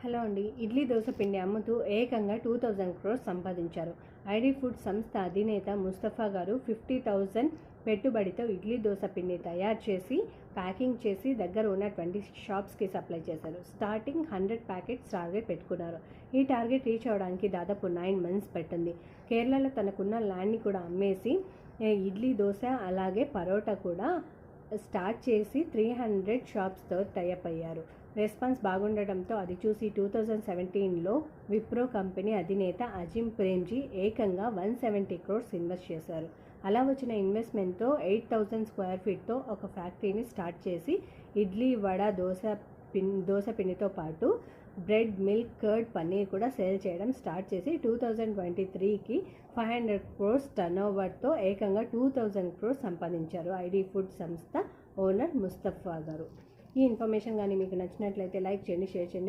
Hello అండి. ఇడ్లీ దోశ పిండి అమ్ముతూ ఏకంగా 2000 crores సంపాదించారు. ఐడీ ఫుడ్ సంస్థ అధినేత ముస్తఫా గారు 50,000 పెట్టుబడితో ఇడ్లీ దోశ పిండి తయారు చేసి ప్యాకింగ్ చేసి దగ్గర ఉన్న 20 షాప్స్కి సప్లై చేశారు. స్టార్టింగ్ 100 ప్యాకెట్స్ టార్గెట్ పెట్టుకున్నారు. ఈ టార్గెట్ రీచ్ అవ్వడానికి దాదాపు 9 months పట్టింది. కేరళలో తనకున్న ల్యాండ్ని కూడా అమ్మేసి ఇడ్లీ దోశ అలాగే పరోటా కూడా స్టార్ట్ చేసి 300 షాప్స్తో టైఅప్ అయ్యారు. రెస్పాన్స్ బాగుండటంతో అది చూసి 2017లో విప్రో కంపెనీ అధినేత అజిమ్ ప్రేమ్జీ ఏకంగా 170 crores ఇన్వెస్ట్ చేశారు. అలా వచ్చిన ఇన్వెస్ట్మెంట్తో 8,000 square feetతో ఒక ఫ్యాక్టరీని స్టార్ట్ చేసి ఇడ్లీ, వడ, దోశ పిండితో పాటు బ్రెడ్, మిల్క్, కర్డ్, పన్నీర్ కూడా సేల్ చేయడం స్టార్ట్ చేసి 2023కి 500 crores టర్నోవర్తో ఏకంగా 2000 crores సంపాదించారు ఐడీ ఫుడ్ సంస్థ ఓనర్ ముస్తఫా గారు. ఈ ఇన్ఫర్మేషన్ కానీ మీకు నచ్చినట్లయితే లైక్ చేయండి, షేర్ చేయండి.